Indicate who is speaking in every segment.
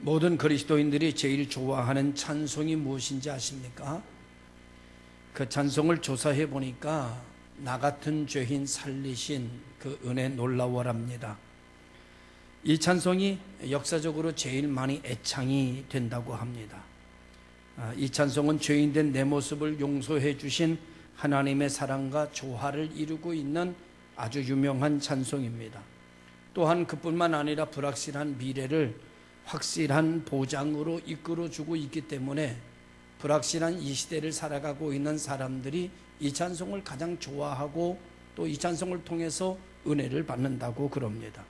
Speaker 1: 모든 그리스도인들이 제일 좋아하는 찬송이 무엇인지 아십니까? 그 찬송을 조사해 보니까 나 같은 죄인 살리신 그 은혜 놀라워랍니다. 이 찬송이 역사적으로 제일 많이 애창이 된다고 합니다. 이 찬송은 죄인된 내 모습을 용서해 주신 하나님의 사랑과 조화를 이루고 있는 아주 유명한 찬송입니다. 또한 그뿐만 아니라 불확실한 미래를 확실한 보장으로 이끌어주고 있기 때문에 불확실한 이 시대를 살아가고 있는 사람들이 이 찬송을 가장 좋아하고 또 이 찬송을 통해서 은혜를 받는다고 그럽니다.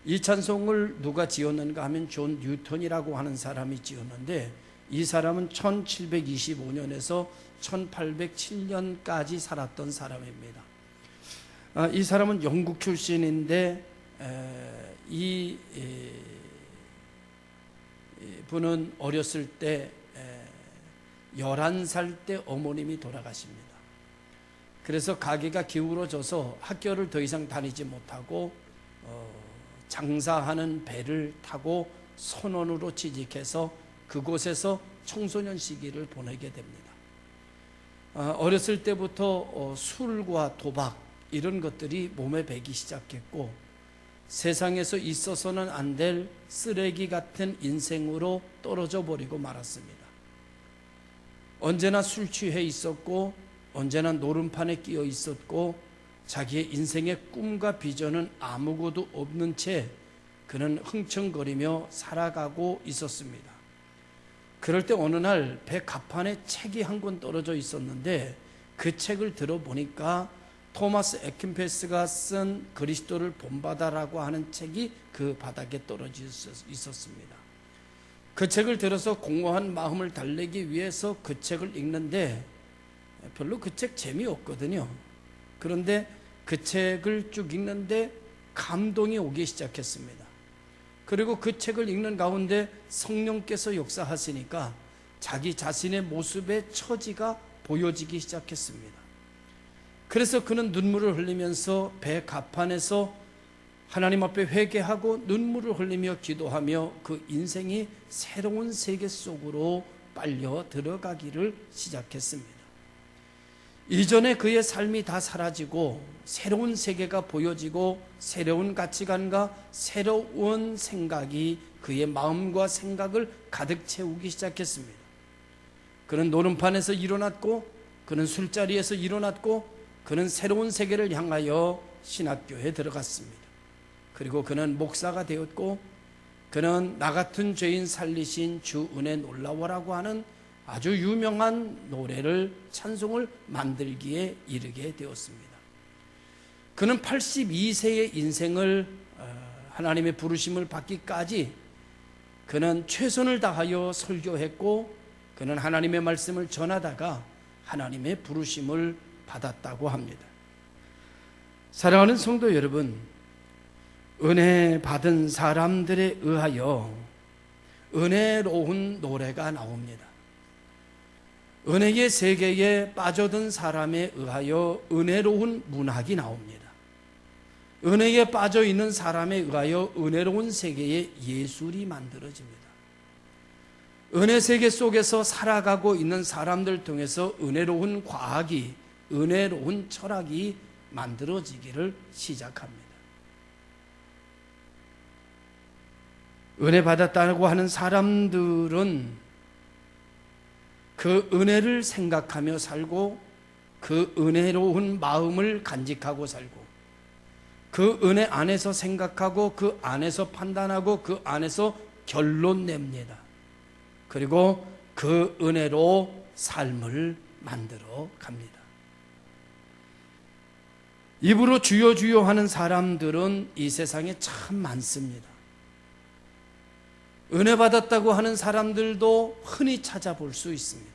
Speaker 1: 이 찬송을 누가 지었는가 하면 존 뉴턴이라고 하는 사람이 지었는데, 이 사람은 1725년에서 1807년까지 살았던 사람입니다. 이 사람은 영국 출신인데 이 분은 어렸을 때 11살 때 어머님이 돌아가십니다. 그래서 가게가 기울어져서 학교를 더 이상 다니지 못하고 장사하는 배를 타고 선원으로 취직해서 그곳에서 청소년 시기를 보내게 됩니다. 어렸을 때부터 술과 도박 이런 것들이 몸에 배기 시작했고, 세상에서 있어서는 안 될 쓰레기 같은 인생으로 떨어져 버리고 말았습니다. 언제나 술 취해 있었고, 언제나 노름판에 끼어 있었고, 자기의 인생의 꿈과 비전은 아무것도 없는 채 그는 흥청거리며 살아가고 있었습니다. 그럴 때 어느 날 배 갑판에 책이 한 권 떨어져 있었는데, 그 책을 들어보니까 토마스 에킨패스가 쓴 그리스도를 본받아라고 하는 책이 그 바닥에 떨어져 있었습니다. 그 책을 들어서 공허한 마음을 달래기 위해서 그 책을 읽는데 별로 그 책 재미없거든요. 그런데 그 책을 쭉 읽는데 감동이 오기 시작했습니다. 그리고 그 책을 읽는 가운데 성령께서 역사하시니까 자기 자신의 모습의 처지가 보여지기 시작했습니다. 그래서 그는 눈물을 흘리면서 배 갑판에서 하나님 앞에 회개하고 눈물을 흘리며 기도하며 그 인생이 새로운 세계 속으로 빨려 들어가기를 시작했습니다. 이전에 그의 삶이 다 사라지고 새로운 세계가 보여지고 새로운 가치관과 새로운 생각이 그의 마음과 생각을 가득 채우기 시작했습니다. 그는 노름판에서 일어났고, 그는 술자리에서 일어났고, 그는 새로운 세계를 향하여 신학교에 들어갔습니다. 그리고 그는 목사가 되었고, 그는 나 같은 죄인 살리신 주 은혜 놀라워라고 하는 아주 유명한 노래를, 찬송을 만들기에 이르게 되었습니다. 그는 82세의 인생을 하나님의 부르심을 받기까지 그는 최선을 다하여 설교했고, 그는 하나님의 말씀을 전하다가 하나님의 부르심을 받았다고 합니다. 사랑하는 성도 여러분, 은혜 받은 사람들에 의하여 은혜로운 노래가 나옵니다. 은혜의 세계에 빠져든 사람에 의하여 은혜로운 문학이 나옵니다. 은혜에 빠져 있는 사람에 의하여 은혜로운 세계에 예술이 만들어집니다. 은혜 세계 속에서 살아가고 있는 사람들 통해서 은혜로운 과학이, 은혜로운 철학이 만들어지기를 시작합니다. 은혜 받았다고 하는 사람들은 그 은혜를 생각하며 살고, 그 은혜로운 마음을 간직하고 살고, 그 은혜 안에서 생각하고, 그 안에서 판단하고, 그 안에서 결론 냅니다. 그리고 그 은혜로 삶을 만들어 갑니다. 입으로 주여 주여 하는 사람들은 이 세상에 참 많습니다. 은혜 받았다고 하는 사람들도 흔히 찾아볼 수 있습니다.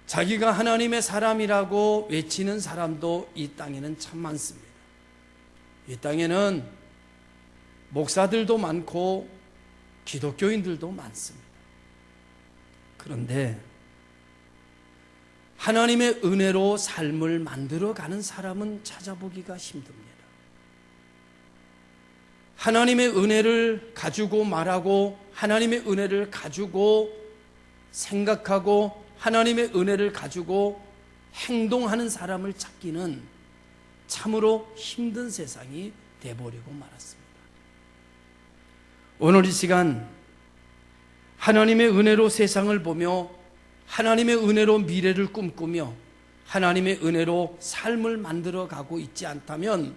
Speaker 1: 자기가 하나님의 사람이라고 외치는 사람도 이 땅에는 참 많습니다. 이 땅에는 목사들도 많고 기독교인들도 많습니다. 그런데 하나님의 은혜로 삶을 만들어가는 사람은 찾아보기가 힘듭니다. 하나님의 은혜를 가지고 말하고 하나님의 은혜를 가지고 생각하고 하나님의 은혜를 가지고 행동하는 사람을 찾기는 참으로 힘든 세상이 돼버리고 말았습니다. 오늘 이 시간 하나님의 은혜로 세상을 보며 하나님의 은혜로 미래를 꿈꾸며 하나님의 은혜로 삶을 만들어가고 있지 않다면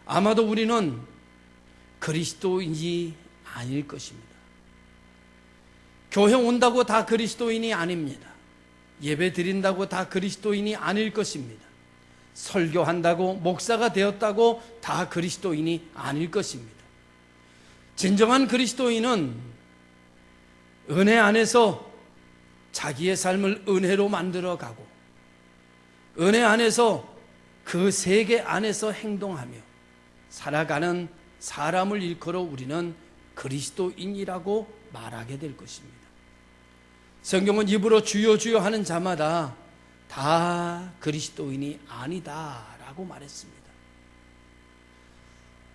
Speaker 1: 아마도 우리는 그리스도인이 아닐 것입니다. 교회 온다고 다 그리스도인이 아닙니다. 예배 드린다고 다 그리스도인이 아닐 것입니다. 설교한다고 목사가 되었다고 다 그리스도인이 아닐 것입니다. 진정한 그리스도인은 은혜 안에서 자기의 삶을 은혜로 만들어가고 은혜 안에서 그 세계 안에서 행동하며 살아가는 사람을 일컬어 우리는 그리스도인이라고 말하게 될 것입니다. 성경은 입으로 주여 주여 하는 자마다 다 그리스도인이 아니다라고 말했습니다.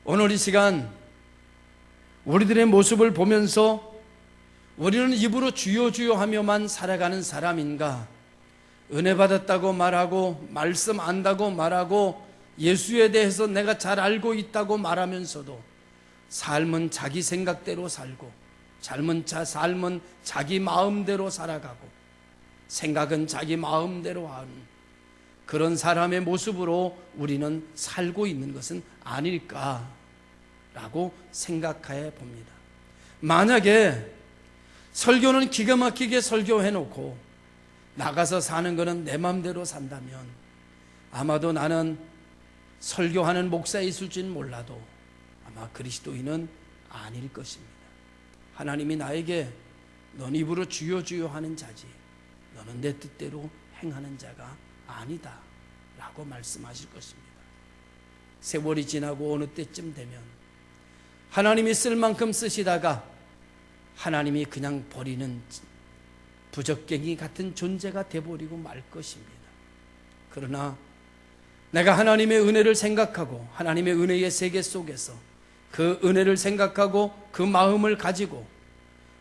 Speaker 1: 오늘 이 시간 우리들의 모습을 보면서 우리는 입으로 주여 주여 하며만 살아가는 사람인가? 은혜 받았다고 말하고 말씀 안다고 말하고 예수에 대해서 내가 잘 알고 있다고 말하면서도 삶은 자기 생각대로 살고 삶은 자기 마음대로 살아가고 생각은 자기 마음대로 하는 그런 사람의 모습으로 우리는 살고 있는 것은 아닐까라고 생각해 봅니다. 만약에 설교는 기가 막히게 설교해놓고 나가서 사는 것은 내 마음대로 산다면 아마도 나는 설교하는 목사에 있을지는 몰라도 아마 그리스도인은 아닐 것입니다. 하나님이 나에게 넌 입으로 주여 주여 하는 자지 너는 내 뜻대로 행하는 자가 아니다 라고 말씀하실 것입니다. 세월이 지나고 어느 때쯤 되면 하나님이 쓸 만큼 쓰시다가 하나님이 그냥 버리는 부적갱이 같은 존재가 되어버리고 말 것입니다. 그러나 내가 하나님의 은혜를 생각하고 하나님의 은혜의 세계 속에서 그 은혜를 생각하고 그 마음을 가지고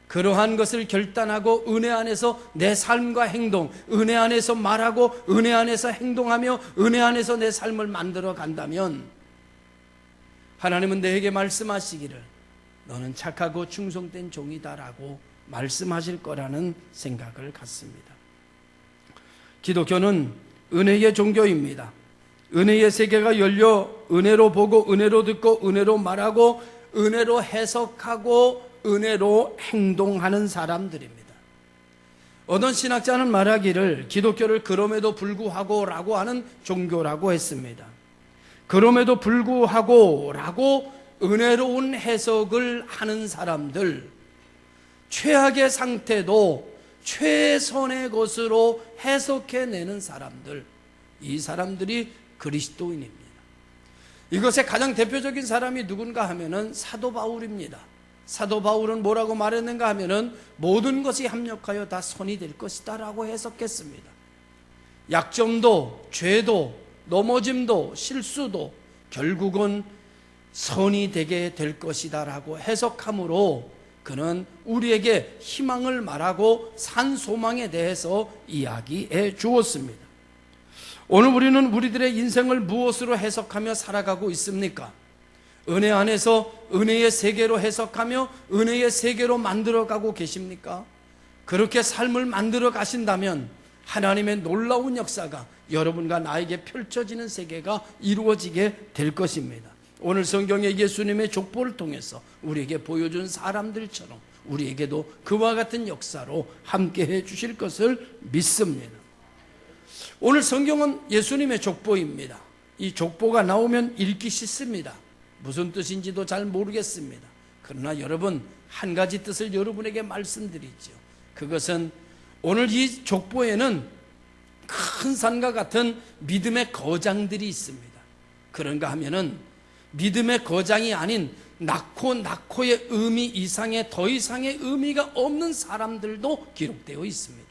Speaker 1: 그러한 것을 결단하고 은혜 안에서 내 삶과 행동, 은혜 안에서 말하고 은혜 안에서 행동하며 은혜 안에서 내 삶을 만들어 간다면 하나님은 내게 말씀하시기를 너는 착하고 충성된 종이다라고 말씀하실 거라는 생각을 갖습니다. 기독교는 은혜의 종교입니다. 은혜의 세계가 열려 은혜로 보고 은혜로 듣고 은혜로 말하고 은혜로 해석하고 은혜로 행동하는 사람들입니다. 어떤 신학자는 말하기를 기독교를 그럼에도 불구하고 라고 하는 종교라고 했습니다. 그럼에도 불구하고 라고 은혜로운 해석을 하는 사람들, 최악의 상태도 최선의 것으로 해석해내는 사람들, 이 사람들이 그리스도인입니다. 이것의 가장 대표적인 사람이 누군가 하면은 사도 바울입니다. 사도 바울은 뭐라고 말했는가 하면은 모든 것이 합력하여 다 선이 될 것이다 라고 해석했습니다. 약점도 죄도 넘어짐도 실수도 결국은 선이 되게 될 것이다 라고 해석함으로 그는 우리에게 희망을 말하고 산 소망에 대해서 이야기해 주었습니다. 오늘 우리는 우리들의 인생을 무엇으로 해석하며 살아가고 있습니까? 은혜 안에서 은혜의 세계로 해석하며 은혜의 세계로 만들어가고 계십니까? 그렇게 삶을 만들어 가신다면 하나님의 놀라운 역사가 여러분과 나에게 펼쳐지는 세계가 이루어지게 될 것입니다. 오늘 성경의 예수님의 족보를 통해서 우리에게 보여준 사람들처럼 우리에게도 그와 같은 역사로 함께해 주실 것을 믿습니다. 오늘 성경은 예수님의 족보입니다. 이 족보가 나오면 읽기 싫습니다. 무슨 뜻인지도 잘 모르겠습니다. 그러나 여러분, 한 가지 뜻을 여러분에게 말씀드리죠. 그것은 오늘 이 족보에는 큰 산과 같은 믿음의 거장들이 있습니다. 그런가 하면은 믿음의 거장이 아닌 낙호의 의미 이상의 더 이상의 의미가 없는 사람들도 기록되어 있습니다.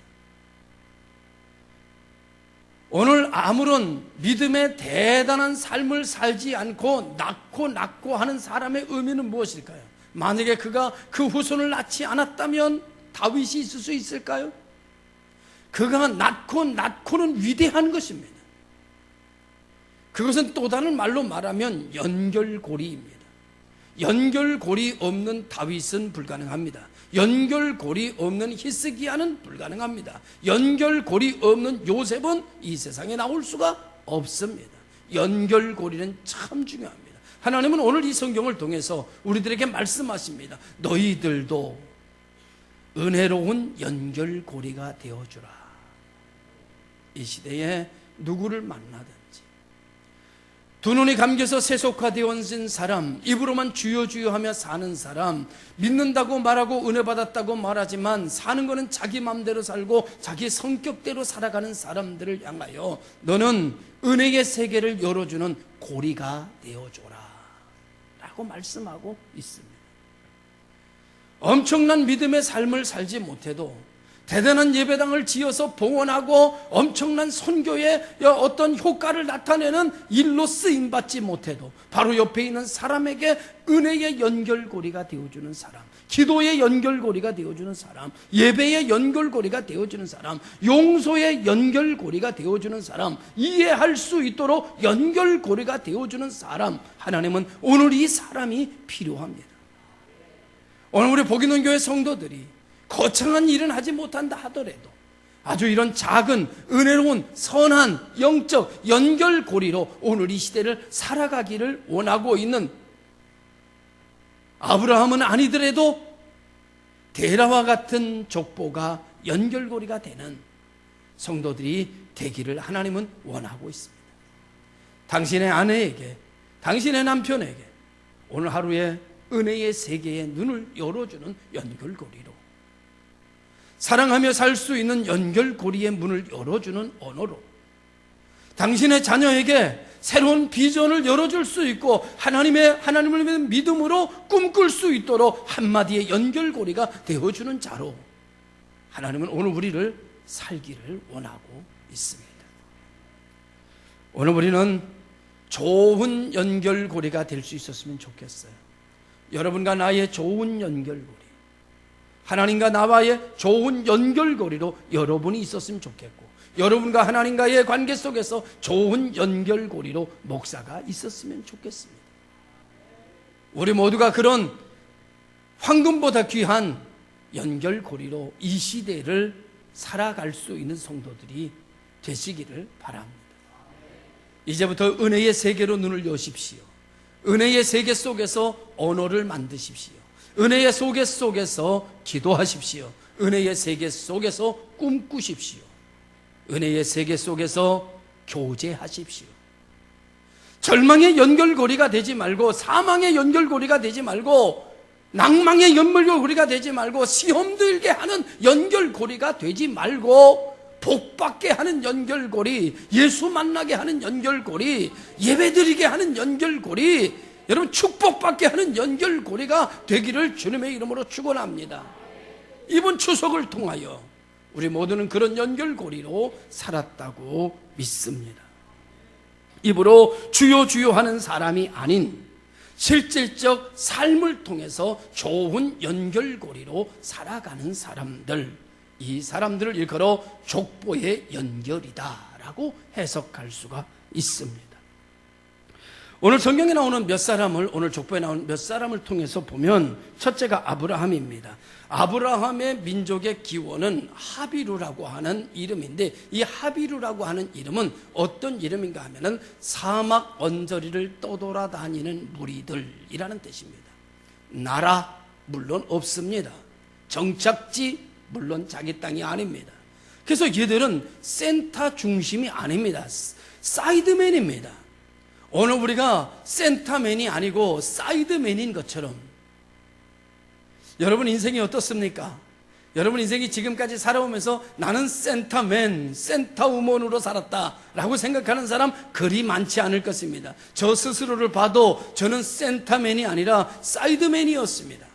Speaker 1: 오늘 아무런 믿음의 대단한 삶을 살지 않고 낳고 하는 사람의 의미는 무엇일까요? 만약에 그가 그 후손을 낳지 않았다면 다윗이 있을 수 있을까요? 그가 낳고는 위대한 것입니다. 그것은 또 다른 말로 말하면 연결고리입니다. 연결고리 없는 다윗은 불가능합니다. 연결고리 없는 히스기야는 불가능합니다. 연결고리 없는 요셉은 이 세상에 나올 수가 없습니다. 연결고리는 참 중요합니다. 하나님은 오늘 이 성경을 통해서 우리들에게 말씀하십니다. 너희들도 은혜로운 연결고리가 되어주라. 이 시대에 누구를 만나든지 두 눈이 감겨서 세속화되어 온 사람, 입으로만 주여 주여 하며 사는 사람, 믿는다고 말하고 은혜 받았다고 말하지만 사는 것은 자기 마음대로 살고 자기 성격대로 살아가는 사람들을 향하여 너는 은혜의 세계를 열어주는 고리가 되어줘라 라고 말씀하고 있습니다. 엄청난 믿음의 삶을 살지 못해도 대단한 예배당을 지어서 봉헌하고 엄청난 선교의 어떤 효과를 나타내는 일로 쓰임받지 못해도 바로 옆에 있는 사람에게 은혜의 연결고리가 되어주는 사람, 기도의 연결고리가 되어주는 사람, 예배의 연결고리가 되어주는 사람, 용서의 연결고리가 되어주는 사람, 이해할 수 있도록 연결고리가 되어주는 사람, 하나님은 오늘 이 사람이 필요합니다. 오늘 우리 복인원 교회 성도들이 거창한 일은 하지 못한다 하더라도 아주 이런 작은 은혜로운 선한 영적 연결고리로 오늘 이 시대를 살아가기를 원하고 있는, 아브라함은 아니더라도 데라와 같은 족보가 연결고리가 되는 성도들이 되기를 하나님은 원하고 있습니다. 당신의 아내에게, 당신의 남편에게 오늘 하루에 은혜의 세계의 눈을 열어주는 연결고리로, 사랑하며 살 수 있는 연결고리의 문을 열어주는 언어로, 당신의 자녀에게 새로운 비전을 열어줄 수 있고 하나님을 믿는 믿음으로 꿈꿀 수 있도록 한마디의 연결고리가 되어주는 자로 하나님은 오늘 우리를 살기를 원하고 있습니다. 오늘 우리는 좋은 연결고리가 될 수 있었으면 좋겠어요. 여러분과 나의 좋은 연결고리, 하나님과 나와의 좋은 연결고리로 여러분이 있었으면 좋겠고, 여러분과 하나님과의 관계 속에서 좋은 연결고리로 목사가 있었으면 좋겠습니다. 우리 모두가 그런 황금보다 귀한 연결고리로 이 시대를 살아갈 수 있는 성도들이 되시기를 바랍니다. 이제부터 은혜의 세계로 눈을 여십시오. 은혜의 세계 속에서 언어를 만드십시오. 은혜의 세계 속에서 기도하십시오. 은혜의 세계 속에서 꿈꾸십시오. 은혜의 세계 속에서 교제하십시오. 절망의 연결고리가 되지 말고, 사망의 연결고리가 되지 말고, 낭망의 연결고리가 되지 말고, 시험 들게 하는 연결고리가 되지 말고, 복받게 하는 연결고리, 예수 만나게 하는 연결고리, 예배드리게 하는 연결고리, 여러분 축복받게 하는 연결고리가 되기를 주님의 이름으로 축원합니다. 이번 추석을 통하여 우리 모두는 그런 연결고리로 살았다고 믿습니다. 입으로 주여 주여 하는 사람이 아닌 실질적 삶을 통해서 좋은 연결고리로 살아가는 사람들, 이 사람들을 일컬어 족보의 연결이다라고 해석할 수가 있습니다. 오늘 성경에 나오는 몇 사람을, 오늘 족보에 나오는 몇 사람을 통해서 보면 첫째가 아브라함입니다. 아브라함의 민족의 기원은 하비루라고 하는 이름인데, 이 하비루라고 하는 이름은 어떤 이름인가 하면은 사막 언저리를 떠돌아다니는 무리들이라는 뜻입니다. 나라 물론 없습니다. 정착지 물론 자기 땅이 아닙니다. 그래서 얘들은 센터 중심이 아닙니다. 사이드맨입니다. 오늘 우리가 센터맨이 아니고 사이드맨인 것처럼, 여러분 인생이 어떻습니까? 여러분 인생이 지금까지 살아오면서 나는 센터맨, 센터우먼으로 살았다라고 생각하는 사람 그리 많지 않을 것입니다. 저 스스로를 봐도 저는 센터맨이 아니라 사이드맨이었습니다.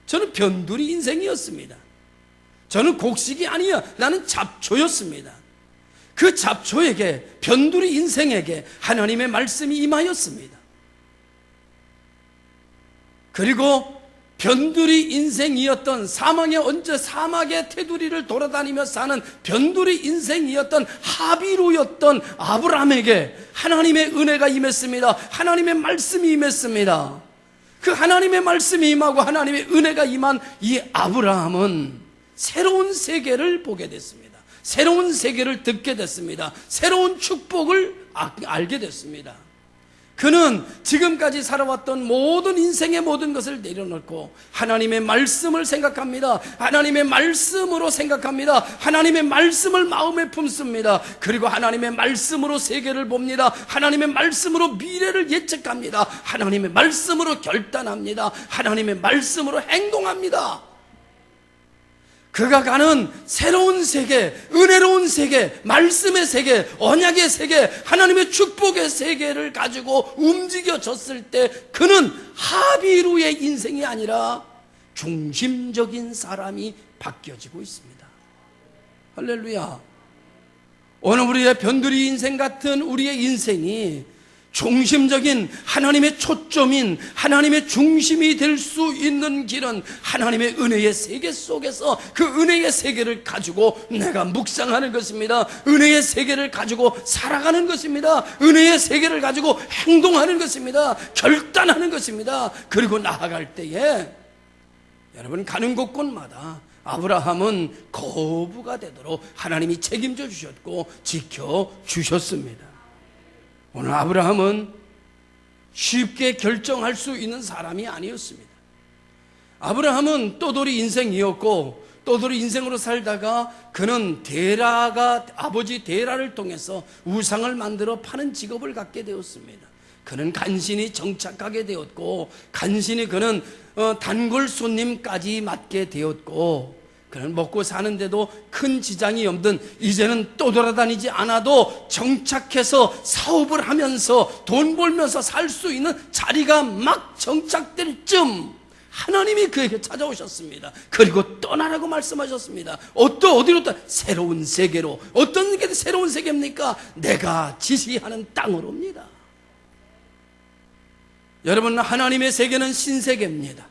Speaker 1: 저는 변두리 인생이었습니다. 저는 곡식이 아니야, 나는 잡초였습니다. 그 잡초에게, 변두리 인생에게 하나님의 말씀이 임하였습니다. 그리고 변두리 인생이었던, 사망에 얹어 사막의 테두리를 돌아다니며 사는 변두리 인생이었던 하비루였던 아브라함에게 하나님의 은혜가 임했습니다. 하나님의 말씀이 임했습니다. 그 하나님의 말씀이 임하고 하나님의 은혜가 임한 이 아브라함은 새로운 세계를 보게 됐습니다. 새로운 세계를 듣게 됐습니다. 새로운 축복을 알게 됐습니다. 그는 지금까지 살아왔던 모든 인생의 모든 것을 내려놓고 하나님의 말씀을 생각합니다. 하나님의 말씀으로 생각합니다. 하나님의 말씀을 마음에 품습니다. 그리고 하나님의 말씀으로 세계를 봅니다. 하나님의 말씀으로 미래를 예측합니다. 하나님의 말씀으로 결단합니다. 하나님의 말씀으로 행동합니다. 그가 가는 새로운 세계, 은혜로운 세계, 말씀의 세계, 언약의 세계, 하나님의 축복의 세계를 가지고 움직여졌을 때 그는 하비루의 인생이 아니라 중심적인 사람이 바뀌어지고 있습니다. 할렐루야. 오늘 우리의 변두리 인생 같은 우리의 인생이 중심적인 하나님의 초점인 하나님의 중심이 될 수 있는 길은 하나님의 은혜의 세계 속에서 그 은혜의 세계를 가지고 내가 묵상하는 것입니다. 은혜의 세계를 가지고 살아가는 것입니다. 은혜의 세계를 가지고 행동하는 것입니다. 결단하는 것입니다. 그리고 나아갈 때에 여러분 가는 곳곳마다 아브라함은 거부가 되도록 하나님이 책임져 주셨고 지켜주셨습니다. 오늘 아브라함은 쉽게 결정할 수 있는 사람이 아니었습니다. 아브라함은 떠돌이 인생이었고 떠돌이 인생으로 살다가 그는 아버지 데라를 통해서 우상을 만들어 파는 직업을 갖게 되었습니다. 그는 간신히 정착하게 되었고 간신히 그는 단골 손님까지 맡게 되었고 그는 먹고 사는데도 큰 지장이 없든 이제는 떠돌아다니지 않아도 정착해서 사업을 하면서 돈 벌면서 살 수 있는 자리가 막 정착될 쯤 하나님이 그에게 찾아오셨습니다. 그리고 떠나라고 말씀하셨습니다. 어디로 떠나? 새로운 세계로. 어떤 게 새로운 세계입니까? 내가 지시하는 땅으로입니다. 여러분, 하나님의 세계는 신세계입니다.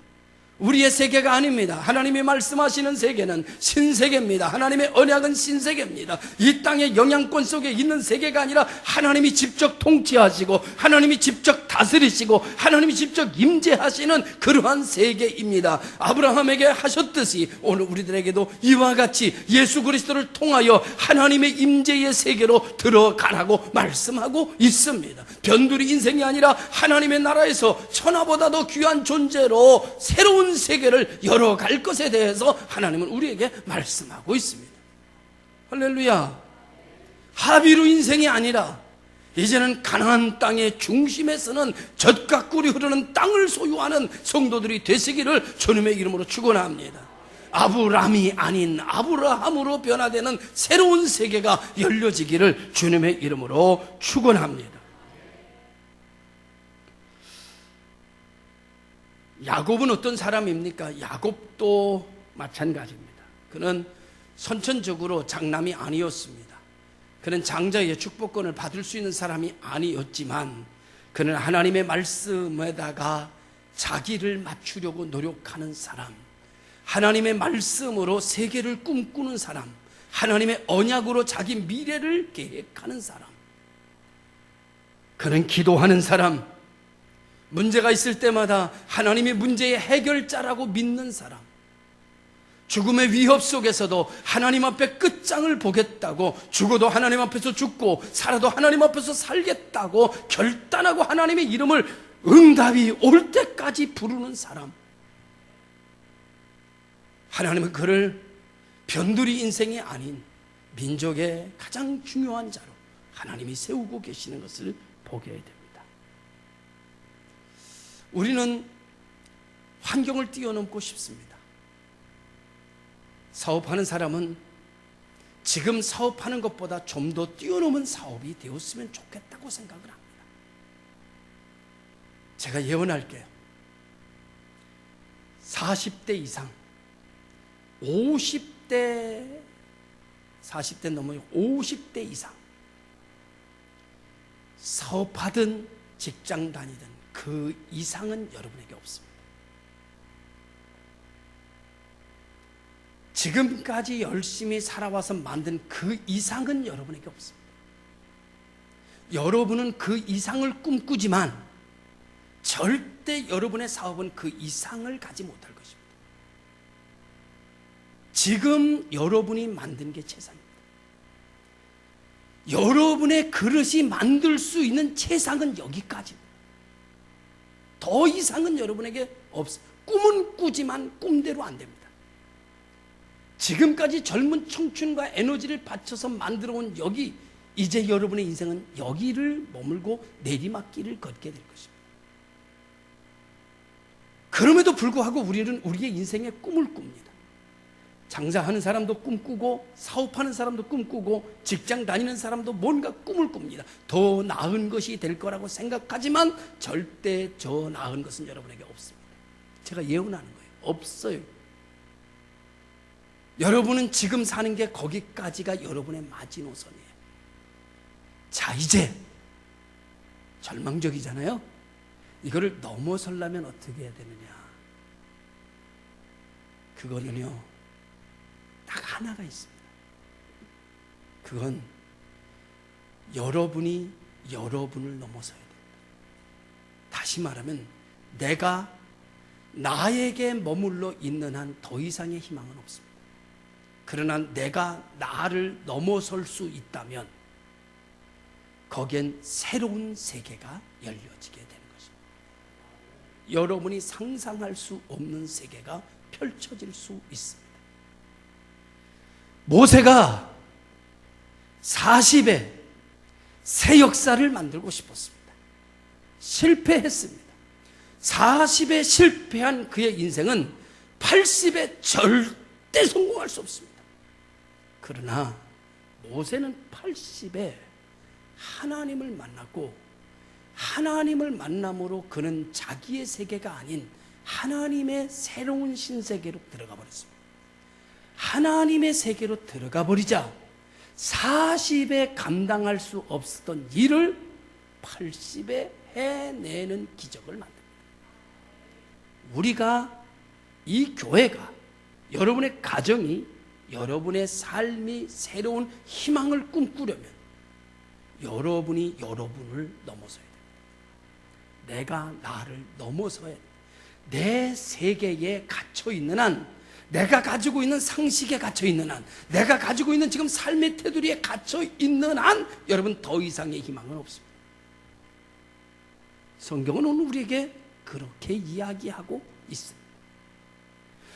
Speaker 1: 우리의 세계가 아닙니다. 하나님이 말씀하시는 세계는 신세계입니다. 하나님의 언약은 신세계입니다. 이 땅의 영향권 속에 있는 세계가 아니라 하나님이 직접 통치하시고 하나님이 직접 다스리시고 하나님이 직접 임재하시는 그러한 세계입니다. 아브라함에게 하셨듯이 오늘 우리들에게도 이와 같이 예수 그리스도를 통하여 하나님의 임재의 세계로 들어가라고 말씀하고 있습니다. 변두리 인생이 아니라 하나님의 나라에서 천하보다 더 귀한 존재로 새로운 세계를 열어갈 것에 대해서 하나님은 우리에게 말씀하고 있습니다. 할렐루야. 하비루 인생이 아니라 이제는 가나안 땅의 중심에서는 젖과 꿀이 흐르는 땅을 소유하는 성도들이 되시기를 주님의 이름으로 축원합니다. 아브람이 아닌 아브라함으로 변화되는 새로운 세계가 열려지기를 주님의 이름으로 축원합니다. 야곱은 어떤 사람입니까? 야곱도 마찬가지입니다. 그는 선천적으로 장남이 아니었습니다. 그는 장자의 축복권을 받을 수 있는 사람이 아니었지만 그는 하나님의 말씀에다가 자기를 맞추려고 노력하는 사람, 하나님의 말씀으로 세계를 꿈꾸는 사람, 하나님의 언약으로 자기 미래를 계획하는 사람, 그는 기도하는 사람, 문제가 있을 때마다 하나님이 문제의 해결자라고 믿는 사람, 죽음의 위협 속에서도 하나님 앞에 끝장을 보겠다고 죽어도 하나님 앞에서 죽고 살아도 하나님 앞에서 살겠다고 결단하고 하나님의 이름을 응답이 올 때까지 부르는 사람, 하나님은 그를 변두리 인생이 아닌 민족의 가장 중요한 자로 하나님이 세우고 계시는 것을 보게 됩니다. 우리는 환경을 뛰어넘고 싶습니다. 사업하는 사람은 지금 사업하는 것보다 좀 더 뛰어넘은 사업이 되었으면 좋겠다고 생각을 합니다. 제가 예언할게요. 40대 이상, 50대 40대 넘어 50대 이상 사업하든 직장 다니든 그 이상은 여러분에게 없습니다. 지금까지 열심히 살아와서 만든 그 이상은 여러분에게 없습니다. 여러분은 그 이상을 꿈꾸지만 절대 여러분의 사업은 그 이상을 가지 못할 것입니다. 지금 여러분이 만든 게 최상입니다. 여러분의 그릇이 만들 수 있는 최상은 여기까지입니다. 더 이상은 여러분에게 없습니다. 꿈은 꾸지만 꿈대로 안 됩니다. 지금까지 젊은 청춘과 에너지를 바쳐서 만들어온 여기, 이제 여러분의 인생은 여기를 머물고 내리막길을 걷게 될 것입니다. 그럼에도 불구하고 우리는 우리의 인생의 꿈을 꿉니다. 장사하는 사람도 꿈꾸고 사업하는 사람도 꿈꾸고 직장 다니는 사람도 뭔가 꿈을 꿉니다. 더 나은 것이 될 거라고 생각하지만 절대 저 나은 것은 여러분에게 없습니다. 제가 예언하는 거예요. 없어요. 여러분은 지금 사는 게 거기까지가 여러분의 마지노선이에요. 자, 이제 절망적이잖아요. 이거를 넘어서려면 어떻게 해야 되느냐? 그거는요, 딱 하나가 있습니다. 그건 여러분이 여러분을 넘어서야 됩니다. 다시 말하면 내가 나에게 머물러 있는 한 더 이상의 희망은 없습니다. 그러나 내가 나를 넘어설 수 있다면 거기엔 새로운 세계가 열려지게 되는 것입니다. 여러분이 상상할 수 없는 세계가 펼쳐질 수 있습니다. 모세가 40에 새 역사를 만들고 싶었습니다. 실패했습니다. 40에 실패한 그의 인생은 80에 절대 성공할 수 없습니다. 그러나 모세는 80에 하나님을 만났고, 하나님을 만남으로 그는 자기의 세계가 아닌 하나님의 새로운 신세계로 들어가 버렸습니다. 하나님의 세계로 들어가 버리자 40에 감당할 수 없었던 일을 80에 해내는 기적을 만듭니다. 우리가, 이 교회가, 여러분의 가정이, 여러분의 삶이 새로운 희망을 꿈꾸려면 여러분이 여러분을 넘어서야 됩니다. 내가 나를 넘어서야 됩니다. 내 세계에 갇혀 있는 한, 내가 가지고 있는 상식에 갇혀 있는 한, 내가 가지고 있는 지금 삶의 테두리에 갇혀 있는 한, 여러분 더 이상의 희망은 없습니다. 성경은 오늘 우리에게 그렇게 이야기하고 있습니다.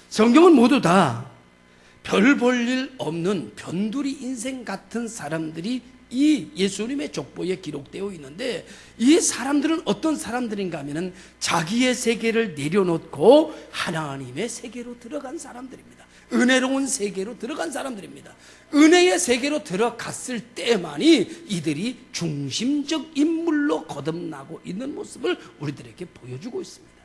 Speaker 1: 성경은 모두 다 별 볼 일 없는 변두리 인생 같은 사람들이 이 예수님의 족보에 기록되어 있는데, 이 사람들은 어떤 사람들인가 하면은 자기의 세계를 내려놓고 하나님의 세계로 들어간 사람들입니다. 은혜로운 세계로 들어간 사람들입니다. 은혜의 세계로 들어갔을 때만이 이들이 중심적 인물로 거듭나고 있는 모습을 우리들에게 보여주고 있습니다.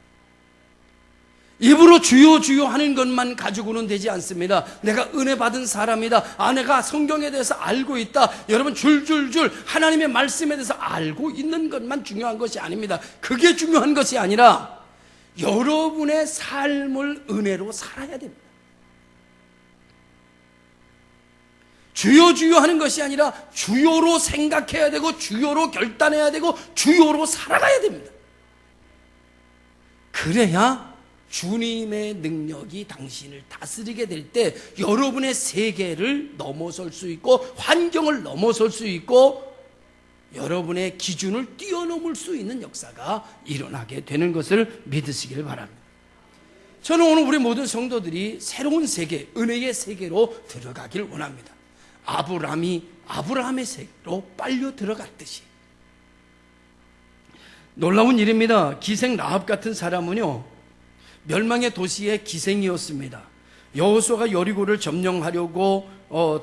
Speaker 1: 입으로 주여 주여 하는 것만 가지고는 되지 않습니다. 내가 은혜 받은 사람이다, 내가 성경에 대해서 알고 있다, 여러분 줄줄줄 하나님의 말씀에 대해서 알고 있는 것만 중요한 것이 아닙니다. 그게 중요한 것이 아니라 여러분의 삶을 은혜로 살아야 됩니다. 주여 주여 하는 것이 아니라 주여로 생각해야 되고, 주여로 결단해야 되고, 주여로 살아가야 됩니다. 그래야 주님의 능력이 당신을 다스리게 될 때 여러분의 세계를 넘어설 수 있고, 환경을 넘어설 수 있고, 여러분의 기준을 뛰어넘을 수 있는 역사가 일어나게 되는 것을 믿으시길 바랍니다. 저는 오늘 우리 모든 성도들이 새로운 세계, 은혜의 세계로 들어가길 원합니다. 아브라함이 아브라함의 세계로 빨려 들어갔듯이. 놀라운 일입니다. 기생 라합 같은 사람은요, 멸망의 도시의 기생이었습니다. 여호수아가 여리고를 점령하려고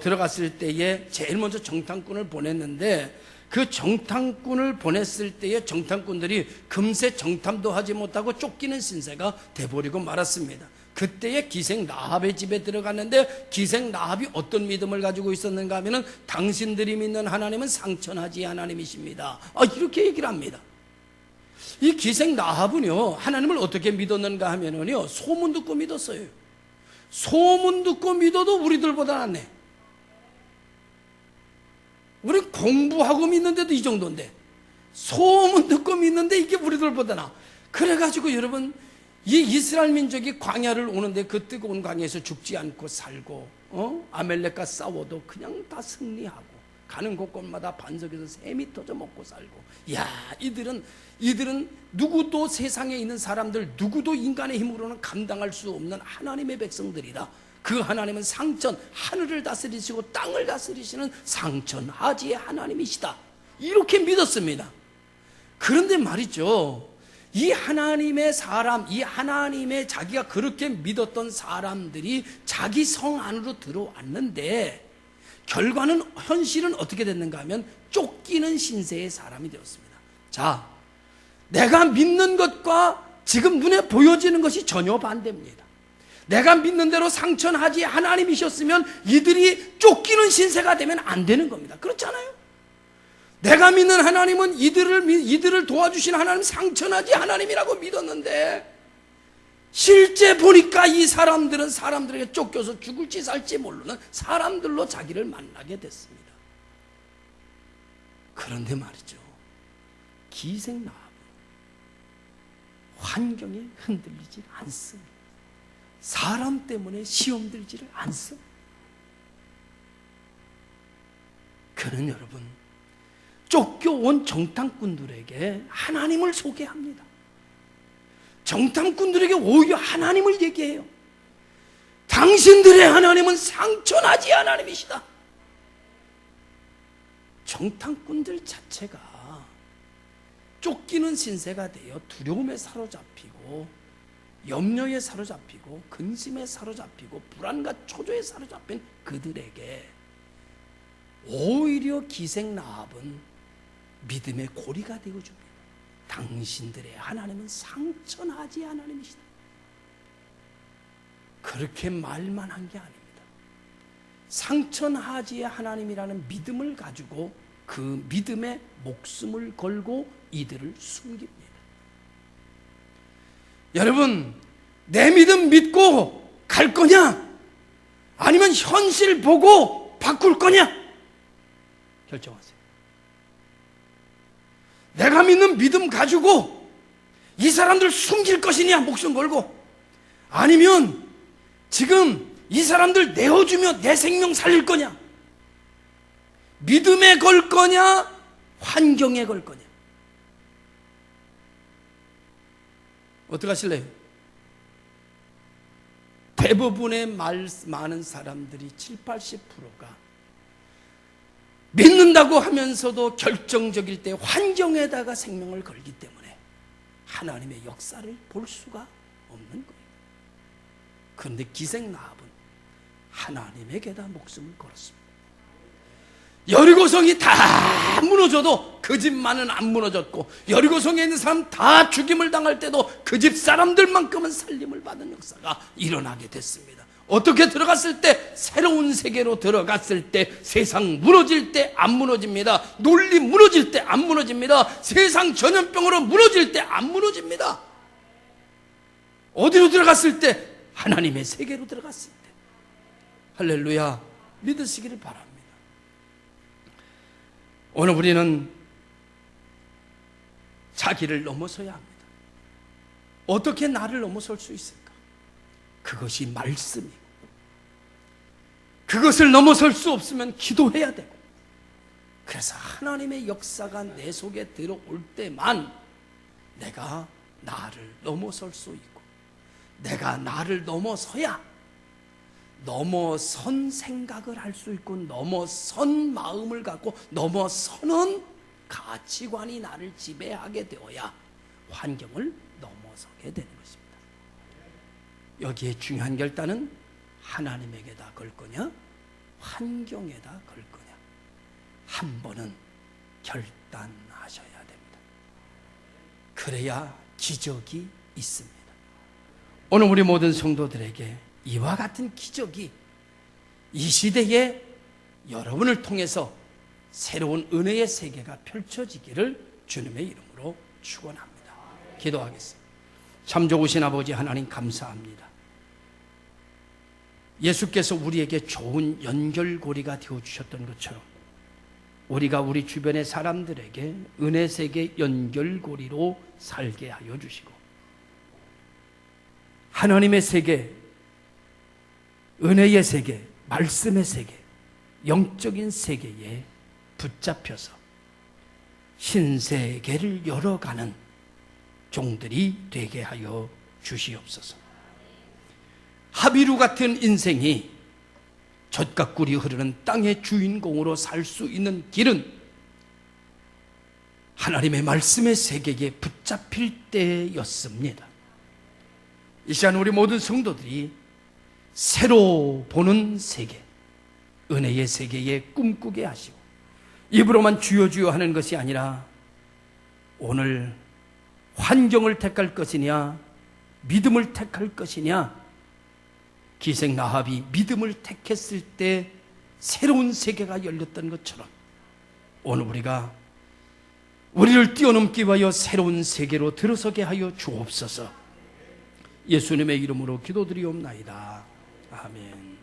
Speaker 1: 들어갔을 때에 제일 먼저 정탐꾼을 보냈는데, 그 정탐꾼을 보냈을 때에 정탐꾼들이 금세 정탐도 하지 못하고 쫓기는 신세가 돼버리고 말았습니다. 그때에 기생 라합의 집에 들어갔는데 기생 라합이 어떤 믿음을 가지고 있었는가 하면은 당신들이 믿는 하나님은 상천하지 하나님이십니다. 이렇게 얘기를 합니다. 이 기생 라합은요, 하나님을 어떻게 믿었는가 하면은요, 소문 듣고 믿었어요. 소문 듣고 믿어도 우리들보다 낫네. 우리 공부하고 믿는데도 이 정도인데 소문 듣고 믿는데 이게 우리들보다 나. 그래가지고 여러분, 이 이스라엘 민족이 광야를 오는데 그 뜨거운 광야에서 죽지 않고 살고 아멜렉과 싸워도 그냥 다 승리하고 가는 곳곳마다 반석에서 샘이 터져 먹고 살고. 야, 이들은 누구도 세상에 있는 사람들 누구도 인간의 힘으로는 감당할 수 없는 하나님의 백성들이다. 그 하나님은 상천, 하늘을 다스리시고 땅을 다스리시는 상천하지의 하나님이시다. 이렇게 믿었습니다. 그런데 말이죠, 이 하나님의 사람, 이 하나님의 자기가 그렇게 믿었던 사람들이 자기 성 안으로 들어왔는데 결과는, 현실은 어떻게 됐는가 하면 쫓기는 신세의 사람이 되었습니다. 자, 내가 믿는 것과 지금 눈에 보여지는 것이 전혀 반대입니다. 내가 믿는 대로 상천하지 하나님이셨으면 이들이 쫓기는 신세가 되면 안 되는 겁니다. 그렇잖아요? 내가 믿는 하나님은 이들을 도와주신 하나님 상천하지 하나님이라고 믿었는데 실제 보니까 이 사람들은 사람들에게 쫓겨서 죽을지 살지 모르는 사람들로 자기를 만나게 됐습니다. 그런데 말이죠, 기생 라합은 환경에 흔들리지 않습니다. 사람 때문에 시험 들지를 않습니다. 그는 여러분, 쫓겨온 정탐꾼들에게 하나님을 소개합니다. 정탐꾼들에게 오히려 하나님을 얘기해요. 당신들의 하나님은 상천하지 하나님이시다. 정탐꾼들 자체가 쫓기는 신세가 되어 두려움에 사로잡히고 염려에 사로잡히고 근심에 사로잡히고 불안과 초조에 사로잡힌 그들에게 오히려 기생 라합은 믿음의 고리가 되어줍니다. 당신들의 하나님은 상천하지 하나님이시다. 그렇게 말만 한 게 아닙니다. 상천하지의 하나님이라는 믿음을 가지고 그 믿음에 목숨을 걸고 이들을 숨깁니다. 여러분, 내 믿음 믿고 갈 거냐? 아니면 현실 보고 바꿀 거냐? 결정하세요. 내가 믿는 믿음 가지고 이 사람들 숨길 것이냐, 목숨 걸고, 아니면 지금 이 사람들 내어주며 내 생명 살릴 거냐? 믿음에 걸 거냐, 환경에 걸 거냐? 어떻게 하실래요? 대부분의 많은 사람들이 70~80%가 믿는다고 하면서도 결정적일 때 환경에다가 생명을 걸기 때문에 하나님의 역사를 볼 수가 없는 거예요. 그런데 기생 라합은 하나님에게다 목숨을 걸었습니다. 여리고성이 다 무너져도 그 집만은 안 무너졌고, 여리고성에 있는 사람 다 죽임을 당할 때도 그 집 사람들만큼은 살림을 받은 역사가 일어나게 됐습니다. 어떻게 들어갔을 때, 새로운 세계로 들어갔을 때 세상 무너질 때 안 무너집니다. 논리 무너질 때 안 무너집니다. 세상 전염병으로 무너질 때 안 무너집니다. 어디로 들어갔을 때? 하나님의 세계로 들어갔을 때. 할렐루야, 믿으시기를 바랍니다. 오늘 우리는 자기를 넘어서야 합니다. 어떻게 나를 넘어설 수 있을까? 그것이 말씀이고, 그것을 넘어설 수 없으면 기도해야 되고, 그래서 하나님의 역사가 내 속에 들어올 때만 내가 나를 넘어설 수 있고, 내가 나를 넘어서야 넘어선 생각을 할 수 있고, 넘어선 마음을 갖고 넘어서는 가치관이 나를 지배하게 되어야 환경을 넘어서게 되는 것입니다. 여기에 중요한 결단은 하나님에게다 걸 거냐, 환경에다 걸 거냐. 한 번은 결단하셔야 됩니다. 그래야 기적이 있습니다. 오늘 우리 모든 성도들에게 이와 같은 기적이 이 시대에 여러분을 통해서 새로운 은혜의 세계가 펼쳐지기를 주님의 이름으로 축원합니다. 기도하겠습니다. 참 좋으신 아버지 하나님 감사합니다. 예수께서 우리에게 좋은 연결고리가 되어주셨던 것처럼 우리가 우리 주변의 사람들에게 은혜 세계 연결고리로 살게 하여 주시고 하나님의 세계, 은혜의 세계, 말씀의 세계, 영적인 세계에 붙잡혀서 신세계를 열어가는 종들이 되게 하여 주시옵소서. 하비루 같은 인생이 젖과 꿀이 흐르는 땅의 주인공으로 살 수 있는 길은 하나님의 말씀의 세계에 붙잡힐 때였습니다. 이 시간 우리 모든 성도들이 새로 보는 세계, 은혜의 세계에 꿈꾸게 하시고 입으로만 주여 주여 하는 것이 아니라 오늘 환경을 택할 것이냐 믿음을 택할 것이냐, 기생 라합이 믿음을 택했을 때 새로운 세계가 열렸던 것처럼 오늘 우리를 뛰어넘기 위하여 새로운 세계로 들어서게 하여 주옵소서. 예수님의 이름으로 기도드리옵나이다. 아멘.